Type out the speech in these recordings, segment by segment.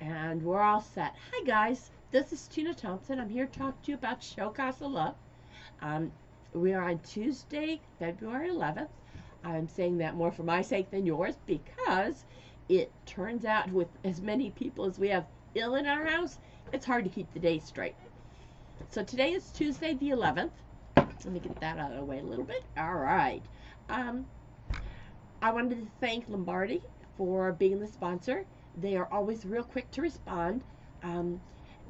And we're all set. Hi guys, this is Tina Thompson. I'm here to talk to you about Show CASA Love. Um, we are on Tuesday, February 11th. I'm saying that more for my sake than yours because it turns out with as many people as we have ill in our house, it's hard to keep the day straight. So today is Tuesday the 11th. Let me get that out of the way a little bit. All right. Um, I wanted to thank Lombardi for being the sponsor. They are always real quick to respond. Um,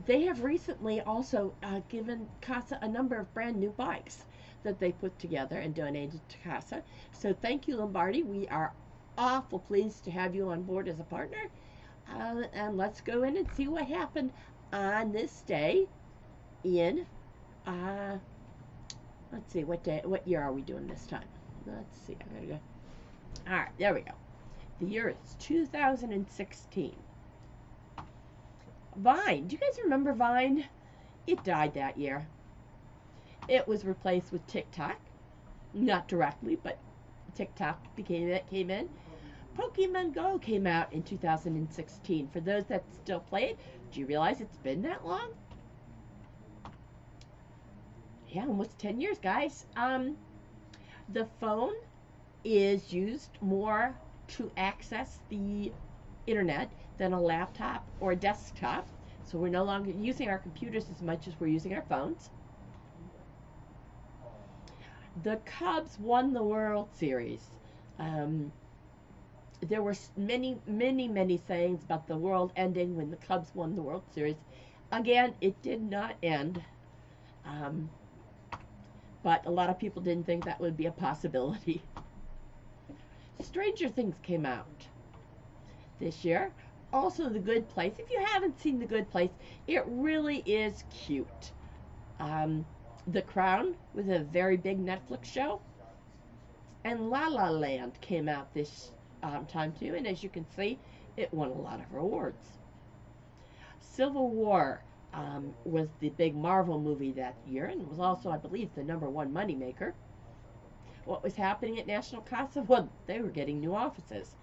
they have recently also given CASA a number of brand new bikes that they put together and donated to CASA. So thank you, Lombardi. We are awful pleased to have you on board as a partner. And let's go in and see what happened on this day in, let's see, what year are we doing this time? Let's see, I gotta go. All right, there we go. The year is 2016. Vine. Do you guys remember Vine? It died that year. It was replaced with TikTok. Not directly, but TikTok came in. Pokemon Go came out in 2016. For those that still play it, do you realize it's been that long? Yeah, almost 10 years, guys. The phone is used more to access the internet than a laptop or a desktop. So we're no longer using our computers as much as we're using our phones. The Cubs won the World Series. There were many sayings about the world ending when the Cubs won the World Series. Again, it did not end. But a lot of people didn't think that would be a possibility. Stranger Things came out this year. Also, The Good Place. If you haven't seen The Good Place, it really is cute. The Crown was a very big Netflix show. And La La Land came out this time too. And as you can see, it won a lot of awards. Civil War was the big Marvel movie that year and was also, I believe, the #1 moneymaker. What was happening at National CASA? Well, they were getting new offices.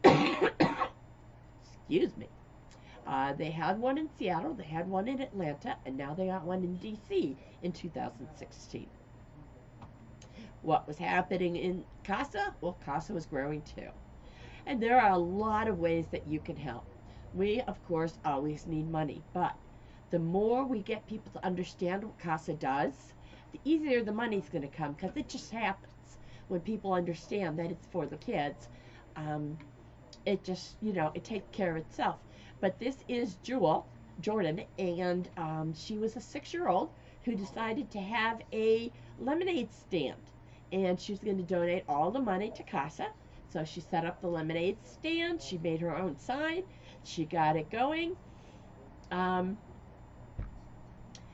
Excuse me. They had one in Seattle, they had one in Atlanta, and now they got one in DC in 2016. What was happening in CASA? Well, CASA was growing too. And there are a lot of ways that you can help. We, of course, always need money, but the more we get people to understand what CASA does, the easier the money's going to come, because it just happens when people understand that it's for the kids. It just, it takes care of itself. But this is Jordan, and she was a 6-year-old who decided to have a lemonade stand, and she's going to donate all the money to CASA. So she set up the lemonade stand, she made her own sign, she got it going.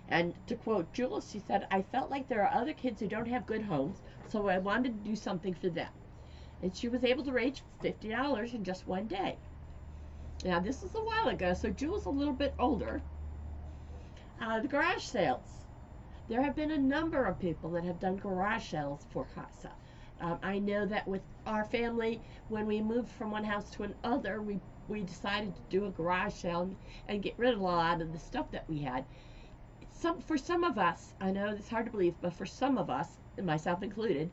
And to quote Jules, she said, "I felt like there are other kids who don't have good homes, so I wanted to do something for them." And she was able to raise $50 in just one day. Now, this is a while ago, so Jules a little bit older. The garage sales. There have been a number of people that have done garage sales for CASA. I know that with our family, when we moved from one house to another, we decided to do a garage sale and get rid of a lot of the stuff that we had. For some of us, I know it's hard to believe, but for some of us, myself included,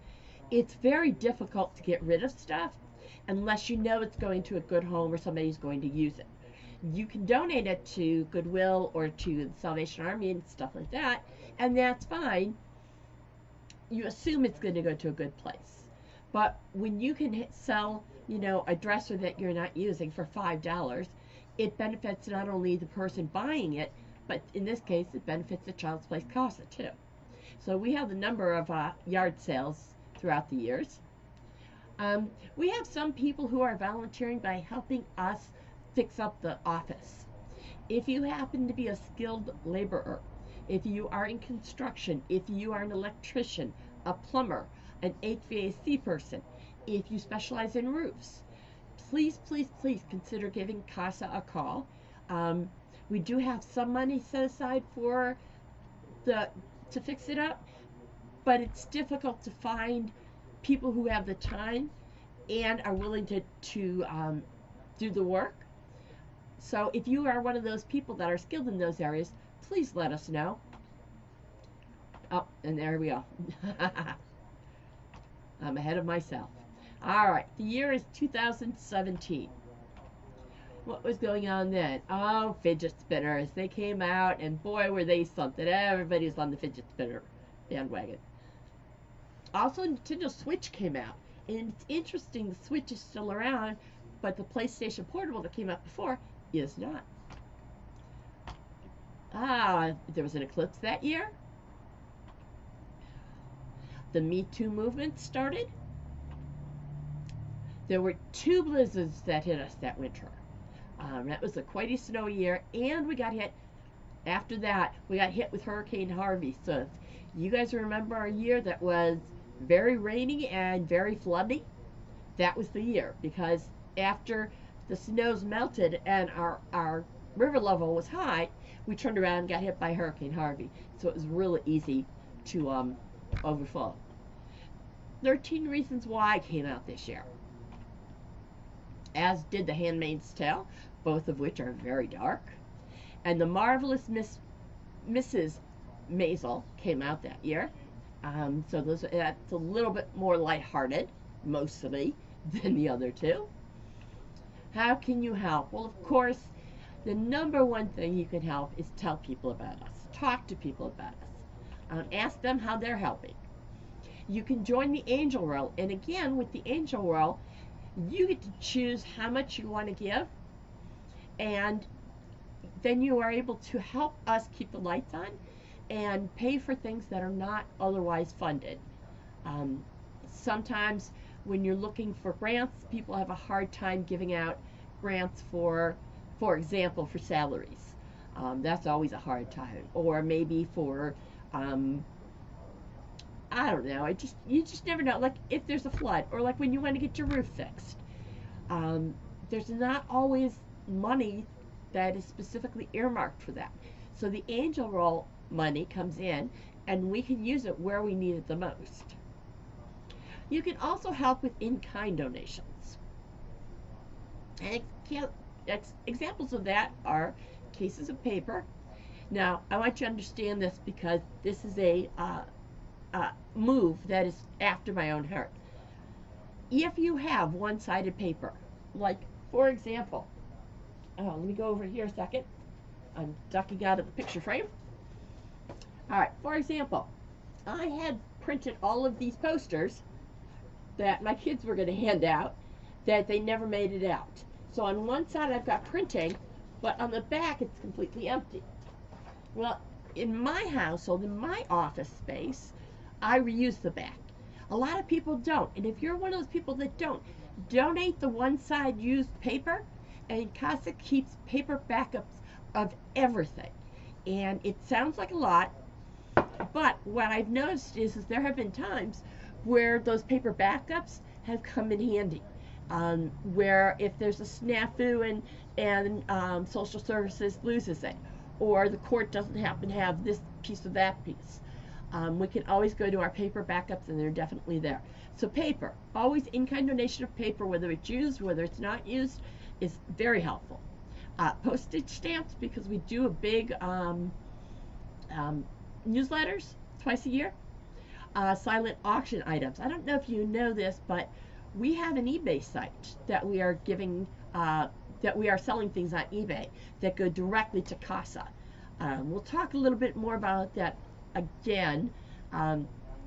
it's very difficult to get rid of stuff unless you know it's going to a good home or somebody's going to use it. You can donate it to Goodwill or to the Salvation Army and stuff like that, and that's fine. You assume it's going to go to a good place. But when you can sell, a dresser that you're not using for $5, it benefits not only the person buying it, but in this case, it benefits the Child's Place CASA too. So we have a number of yard sales throughout the years. We have some people who are volunteering by helping us fix up the office. If you happen to be a skilled laborer, if you are in construction, if you are an electrician, a plumber, an HVAC person, if you specialize in roofs, please consider giving CASA a call. We do have some money set aside to fix it up, but it's difficult to find people who have the time and are willing to do the work. So if you are one of those people that are skilled in those areas, please let us know. Oh, and there we go. I'm ahead of myself. All right, the year is 2017. What was going on then? Oh, fidget spinners. They came out, and boy, were they something. Everybody's on the fidget spinner bandwagon. Also, Nintendo Switch came out. And it's interesting, the Switch is still around, but the PlayStation Portable that came out before is not. There was an eclipse that year. The Me Too movement started. There were 2 blizzards that hit us that winter. That was quite a snowy year, and we got hit. After that, we got hit with Hurricane Harvey. So you guys remember a year that was very rainy and very floody? That was the year, because after the snows melted and our river level was high, we turned around and got hit by Hurricane Harvey. So it was really easy to overflow. 13 Reasons Why came out this year, as did The Handmaid's Tale, both of which are very dark. And The Marvelous Mrs. Maisel came out that year. So that's a little bit more lighthearted, mostly, than the other 2. How can you help? Well, of course, the number one thing you can help is tell people about us. Talk to people about us. Ask them how they're helping. You can join the Angel Roll. And again, with the Angel Roll, you get to choose how much you want to give. And then you are able to help us keep the lights on and pay for things that are not otherwise funded. Sometimes when you're looking for grants, people have a hard time giving out grants for example, for salaries. That's always a hard time. Or maybe for, I don't know, you just never know. Like if there's a flood, or like when you want to get your roof fixed. There's not always money that is specifically earmarked for that. So the Angel Roll money comes in, and we can use it where we need it the most. You can also help with in-kind donations. And examples of that are cases of paper. Now, I want you to understand this, because this is a move that is after my own heart. If you have one-sided paper, like, for example, let me go over here a second. I'm ducking out of the picture frame. All right, for example, I had printed all of these posters that my kids were going to hand out that they never made it out. So on one side I've got printing, but on the back it's completely empty. Well, in my household, in my office space, I reuse the back. A lot of people don't, and if you're one of those people that don't, donate the one side used paper, and CASA keeps paper backups of everything. And it sounds like a lot, but what I've noticed is there have been times where those paper backups have come in handy. Where if there's a snafu and social services loses it, or the court doesn't happen to have this piece or that piece, we can always go to our paper backups, and they're definitely there. So paper, always in-kind donation of paper, whether it's used, whether it's not used, is very helpful. Postage stamps, because we do a big newsletters twice a year. Silent auction items. I don't know if you know this, but we have an eBay site that we are giving, that we are selling things on eBay that go directly to CASA. We'll talk a little bit more about that again.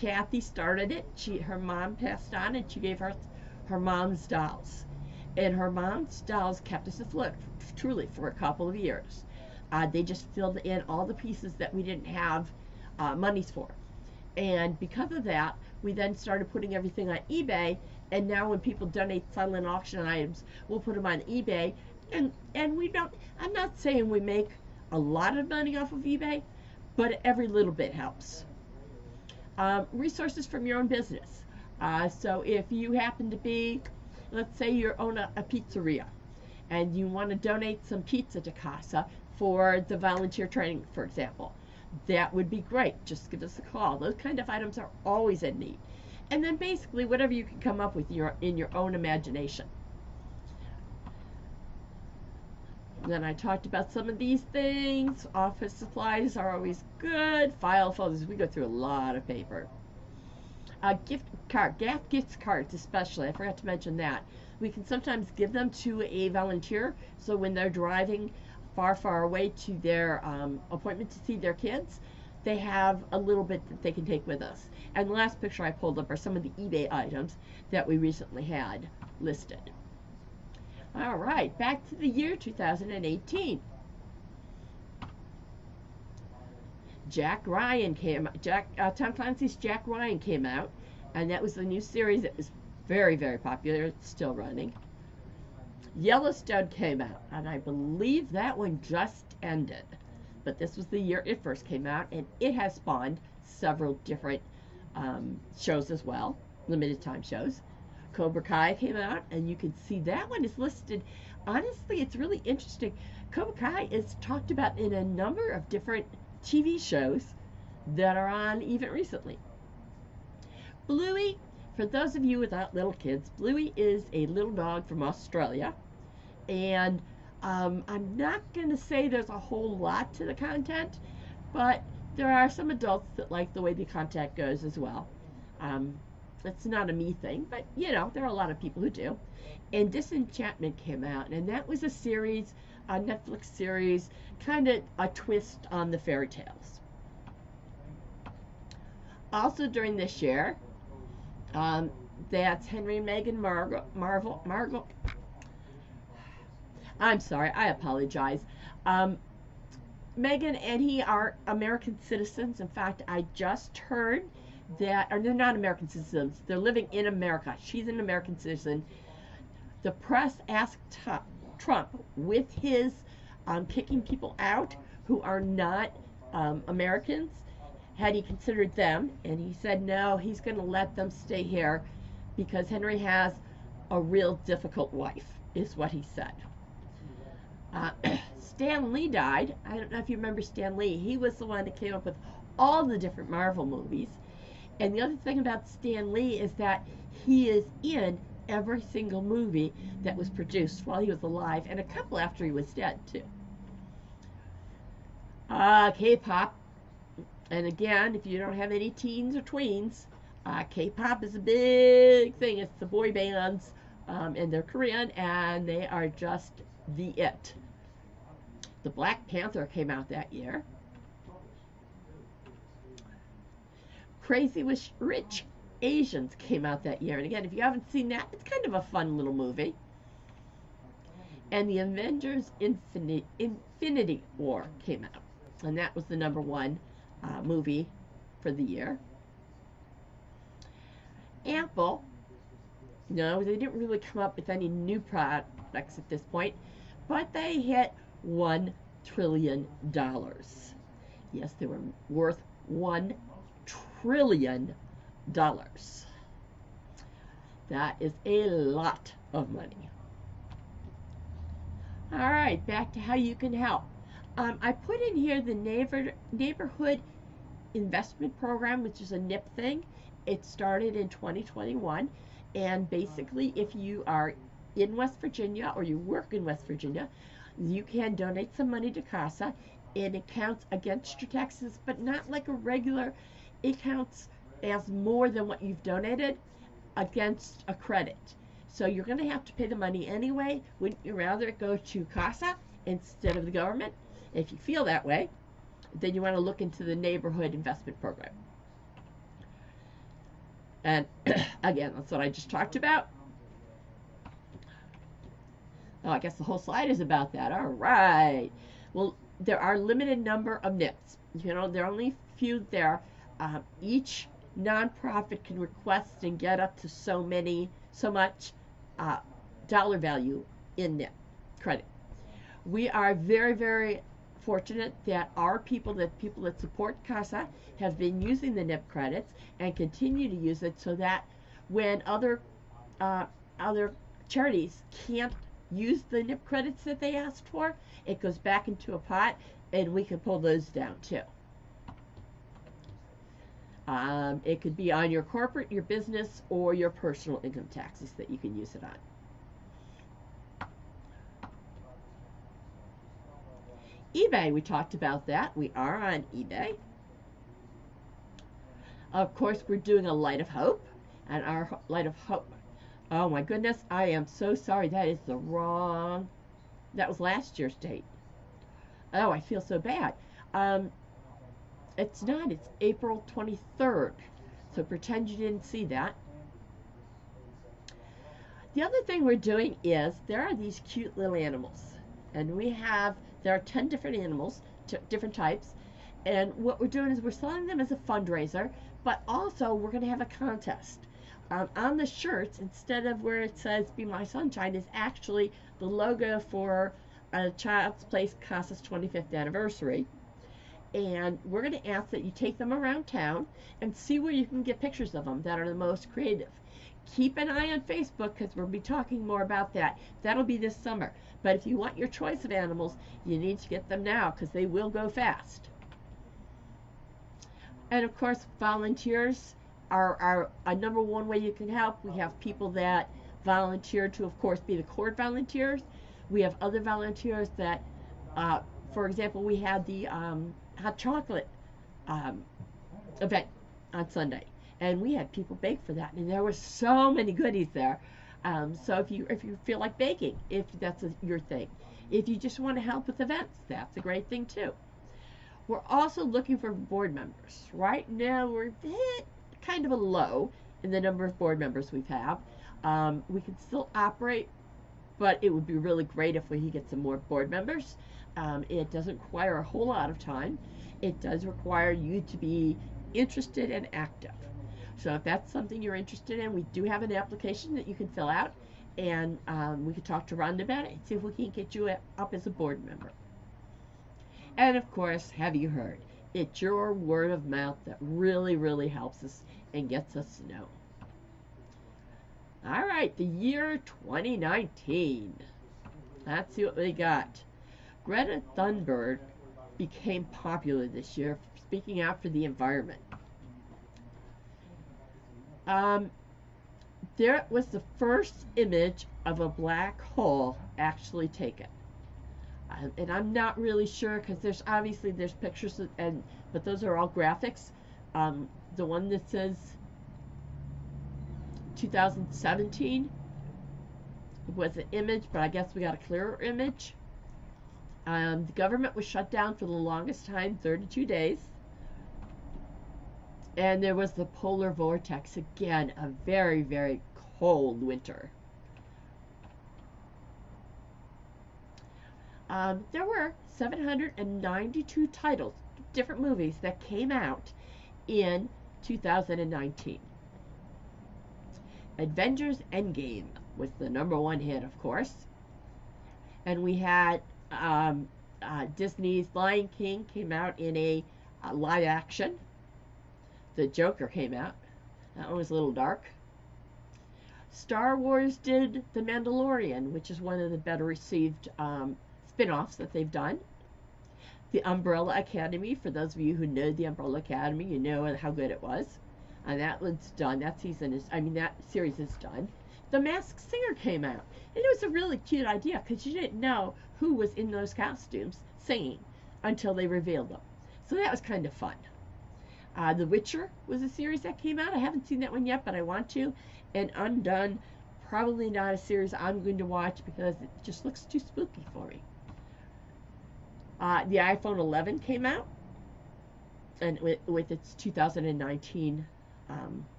Kathy started it. Her mom passed on, and she gave her mom's dolls. And her mom's dolls kept us afloat, truly, for a couple of years. They just filled in all the pieces that we didn't have monies for. And because of that, we then started putting everything on eBay. And now when people donate silent auction items, we'll put them on eBay. And we don't, I'm not saying we make a lot of money off of eBay, but every little bit helps. Resources from your own business. So if you happen to be, let's say you own a pizzeria, and you want to donate some pizza to CASA for the volunteer training, for example, that would be great. Just give us a call. Those kind of items are always in need. And then basically whatever you can come up with in your own imagination. Then I talked about some of these things. Office supplies are always good. File folders, we go through a lot of paper. Gift cards especially, I forgot to mention that. We can sometimes give them to a volunteer, so when they're driving far away to their appointment to see their kids, they have a little bit that they can take with us. And the last picture I pulled up are some of the eBay items that we recently had listed. All right, back to the year 2018. Tom Clancy's Jack Ryan came out, and that was the new series that was very popular. It's still running. Yellowstone came out, and I believe that one just ended. But this was the year it first came out, and it has spawned several different shows as well, limited time shows. Cobra Kai came out, and you can see that one is listed. Honestly, it's really interesting. Cobra Kai is talked about in a number of different TV shows that are on even recently. Bluey, for those of you without little kids, Bluey is a little dog from Australia, and I'm not going to say there's a whole lot to the content, but there are some adults that like the way the content goes as well. It's not a me thing, but you know, there are a lot of people who do. And Disenchantment came out, and that was a series, a Netflix series, kind of a twist on the fairy tales. Also during this year, that's Henry, Meghan Markle. I'm sorry, I apologize. Meghan and he are American citizens. In fact, I just heard that, or they're not American citizens, they're living in America. She's an American citizen. The press asked Trump, with his kicking people out who are not Americans, had he considered them, and he said no, he's going to let them stay here because Henry has a real difficult wife, is what he said. Stan Lee died. I don't know if you remember Stan Lee. He was the one that came up with all the different Marvel movies. And the other thing about Stan Lee is that he is in every single movie that was produced while he was alive, and a couple after he was dead too. K-pop, and again, if you don't have any teens or tweens, K-pop is a big thing. It's the boy bands, and they're Korean, and they are just the it. The Black Panther came out that year. Crazy Rich Asians came out that year. And again, if you haven't seen that, it's kind of a fun little movie. And the Avengers Infinity War came out. And that was the #1 movie for the year. Apple, no, they didn't really come up with any new products at this point, but they hit $1 trillion. Yes, they were worth $1 trillion. That is a lot of money. All right, back to how you can help. I put in here the neighborhood investment program, which is a NIP thing. It started in 2021, and basically if you are in West Virginia or you work in West Virginia, you can donate some money to CASA, and it counts against your taxes, but not like a regular. It counts as more than what you've donated against a credit. So you're going to have to pay the money anyway. Wouldn't you rather it go to CASA instead of the government? If you feel that way, then you want to look into the neighborhood investment program. And again, that's what I just talked about. Oh, I guess the whole slide is about that. All right. Well, there are limited number of NIPs. You know, there are only a few there. Each nonprofit can request and get up to so much dollar value in NIP credit. We are very fortunate that our people that support CASA have been using the NIP credits and continue to use it, so that when other charities can't use the NIP credits that they asked for, it goes back into a pot and we can pull those down too. It could be on your corporate, your business, or your personal income taxes that you can use it on. eBay, we talked about that. We are on eBay. Of course, we're doing a Light of Hope, and our Light of Hope. Oh my goodness, I am so sorry. That is the wrong. That was last year's date. Oh, I feel so bad. It's not. It's April 23rd. So pretend you didn't see that. The other thing we're doing is there are these cute little animals, and there are 10 different animals, different types, and what we're doing is we're selling them as a fundraiser, but also we're going to have a contest. On the shirts, instead of where it says "Be My Sunshine," is actually the logo for a Child's Place CASA's 25th anniversary. And we're going to ask that you take them around town and see where you can get pictures of them that are the most creative. Keep an eye on Facebook because we'll be talking more about that. That'll be this summer. But if you want your choice of animals, you need to get them now because they will go fast. And of course, volunteers are a number one way you can help. We have people that volunteer to, of course, be the court volunteers. We have other volunteers that, for example, we had the hot chocolate event on Sunday, and we had people bake for that, and there were so many goodies there. So if you feel like baking, if that's your thing, if you just want to help with events, that's a great thing too. We're also looking for board members. Right now we're hit kind of a low in the number of board members we have. We can still operate, but it would be really great if we could get some more board members. It doesn't require a whole lot of time. It does require you to be interested and active. So if that's something you're interested in, we do have an application that you can fill out, and we can talk to Rhonda about it and see if we can get you up as a board member. And of course, have you heard? It's your word of mouth that really, really helps us and gets us known. All right, the year 2019. Let's see what we got. Greta Thunberg became popular this year for speaking out for the environment. There was the first image of a black hole actually taken. And I'm not really sure because there's pictures but those are all graphics. The one that says 2017 was an image, but I guess we got a clearer image. The government was shut down for the longest time, 32 days. And there was the polar vortex again, a very, very cold winter. There were 792 titles, different movies that came out in 2019. Avengers Endgame was the #1 hit, of course. And we had Disney's Lion King came out in a live action. The Joker came out. That one was a little dark. Star Wars did The Mandalorian, which is one of the better received spin-offs that they've done. The Umbrella Academy, for those of you who know the Umbrella Academy, you know how good it was. And that one's done. That series is done. The Masked Singer came out. And it was a really cute idea because you didn't know who was in those costumes singing until they revealed them. So that was kind of fun. The Witcher was a series that came out. I haven't seen that one yet, but I want to. And Undone, probably not a series I'm going to watch because it just looks too spooky for me. The iPhone 11 came out, and with its 2019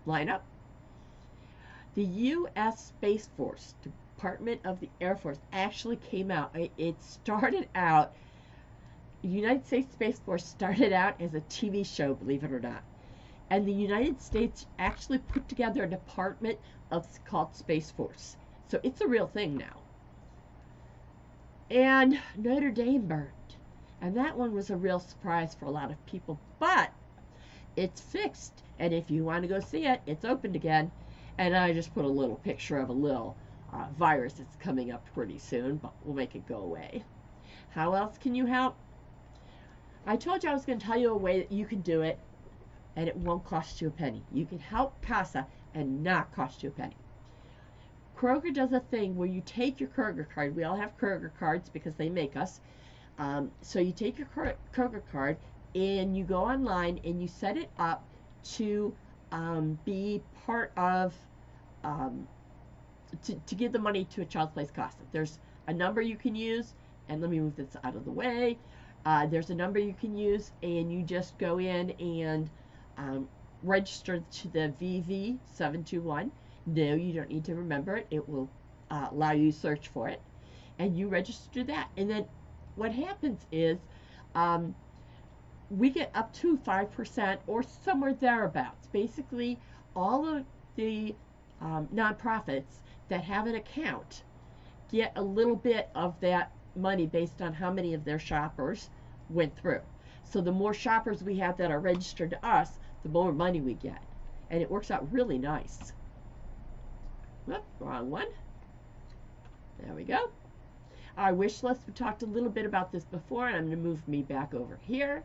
lineup. The U.S. Space Force, Department of the Air Force, actually came out. It started out, the United States Space Force started out as a TV show, believe it or not. And the United States actually put together a department called Space Force. So it's a real thing now. And Notre Dame burned. And that one was a real surprise for a lot of people. But it's fixed. And if you want to go see it, it's opened again. And I just put a little picture of a little virus that's coming up pretty soon. But we'll make it go away. How else can you help? I told you I was going to tell you a way that you can do it. And it won't cost you a penny. You can help CASA and not cost you a penny. Kroger does a thing where you take your Kroger card. We all have Kroger cards because they make us. So you take your Kroger card and you go online and you set it up to be part of, um, to give the money to a Child's Place CASA. There's a number you can use, and let me move this out of the way. There's a number you can use, and you just go in and register to the VV721. No, you don't need to remember it. It will allow you to search for it, and you register that. And then what happens is we get up to 5% or somewhere thereabouts. Basically, all of the nonprofits that have an account get a little bit of that money based on how many of their shoppers went through. So the more shoppers we have that are registered to us, the more money we get. And it works out really nice. Whoop, wrong one. There we go. Our wish list, we talked a little bit about this before, and I'm going to move me back over here.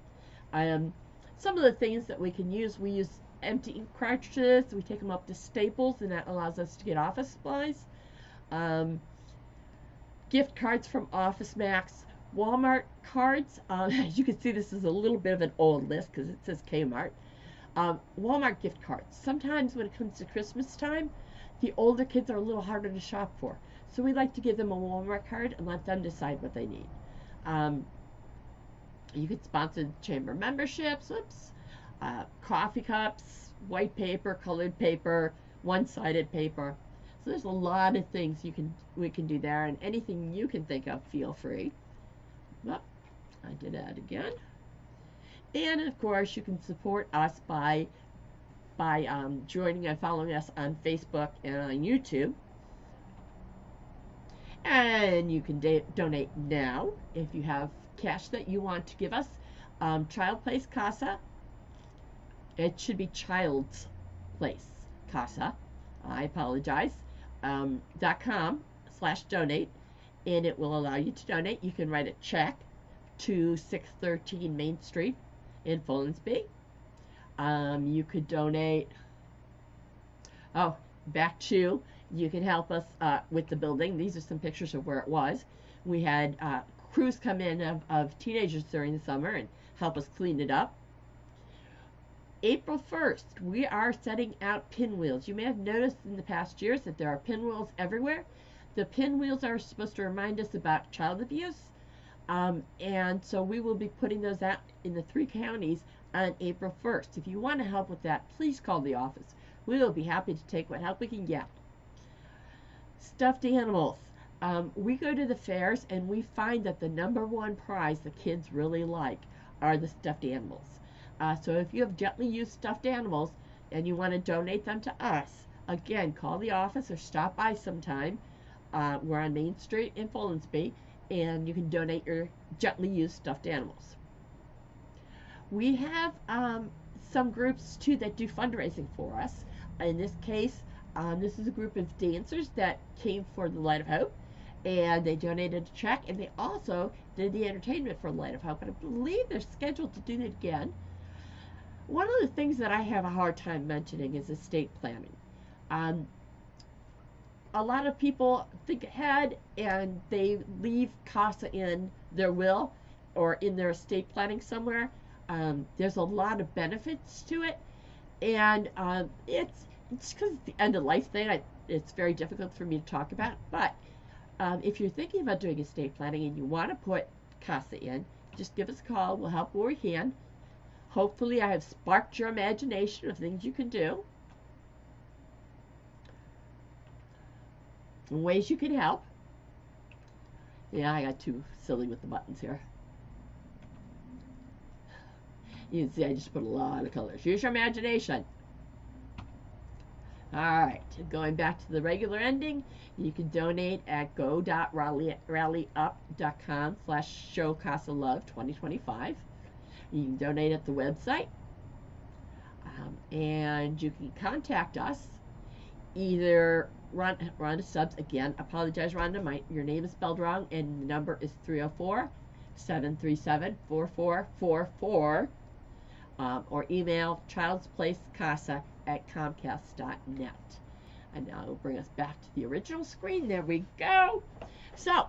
Some of the things that we can use, we use empty ink cartridges. We take them up to Staples, and that allows us to get office supplies. Gift cards from Office Max. Walmart cards. As you can see, this is a little bit of an old list because it says Kmart. Walmart gift cards. Sometimes when it comes to Christmas time, the older kids are a little harder to shop for. So we like to give them a Walmart card and let them decide what they need. You could sponsor the chamber memberships. Oops. Coffee cups, white paper, colored paper, one-sided paper. So there's a lot of things we can do there, and anything you can think of, feel free. Well, I did that again. And of course, you can support us by joining and following us on Facebook and on YouTube. And you can donate now if you have cash that you want to give us. Child Place CASA. It should be Child's Place CASA. I apologize. .com/donate, and it will allow you to donate. You can write a check to 613 Main Street in Folensby. You could donate. Oh, back to, you can help us with the building. These are some pictures of where it was. We had crews come in of teenagers during the summer and help us clean it up. April 1st, we are setting out pinwheels. You may have noticed in the past years that there are pinwheels everywhere. The pinwheels are supposed to remind us about child abuse. And so we will be putting those out in the 3 counties on April 1st. If you want to help with that, please call the office. We will be happy to take what help we can get. Stuffed animals. We go to the fairs and we find that the #1 prize the kids really like are the stuffed animals. So if you have gently used stuffed animals and you want to donate them to us, again, call the office or stop by sometime. We're on Main Street in Folensby, and you can donate your gently used stuffed animals. We have some groups, too, that do fundraising for us. In this case, this is a group of dancers that came for the Light of Hope, and they donated a check, and they also did the entertainment for Light of Hope, and I believe they're scheduled to do it again. One of the things that I have a hard time mentioning is estate planning. A lot of people think ahead and they leave CASA in their will or in their estate planning somewhere. There's a lot of benefits to it, and it's because it's the end of life thing. It's very difficult for me to talk about. But if you're thinking about doing estate planning and you want to put CASA in, just give us a call. We'll help where we can. Hopefully I have sparked your imagination of things you can do, ways you can help. Yeah, I got too silly with the buttons here. You can see I just put a lot of colors. Use your imagination. Alright, going back to the regular ending, you can donate at go.rallyup.com/showcasalove2025. You can donate at the website, and you can contact us. Either Rhonda Stubbs, again, apologize Rhonda, your name is spelled wrong, and the number is 304-737-4444, or email childsplacecasa@comcast.net. And now it'll bring us back to the original screen. There we go. So,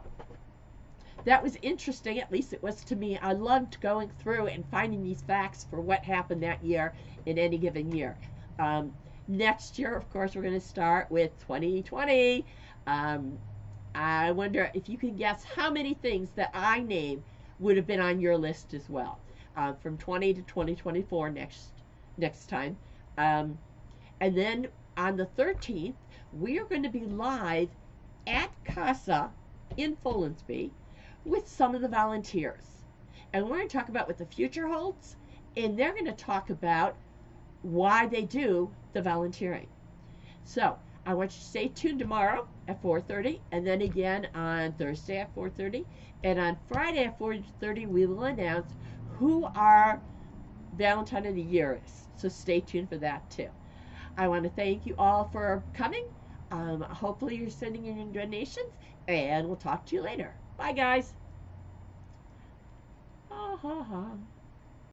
that was interesting, at least it was to me. I loved going through and finding these facts for what happened that year in any given year. Um, Next year, of course, we're going to start with 2020. I wonder if you can guess how many things that I name would have been on your list as well, from 20 to 2024 next time. Um, and then on the 13th, we are going to be live at CASA in Folensby with some of the volunteers. And we're going to talk about what the future holds, and they're going to talk about why they do the volunteering. So I want you to stay tuned tomorrow at 4:30, and then again on Thursday at 4:30, and on Friday at 4:30 we will announce who our Valentine of the Year is. So stay tuned for that too. I want to thank you all for coming. Hopefully you're sending in your donations, and we'll talk to you later. Bye, guys. Ha ha ha.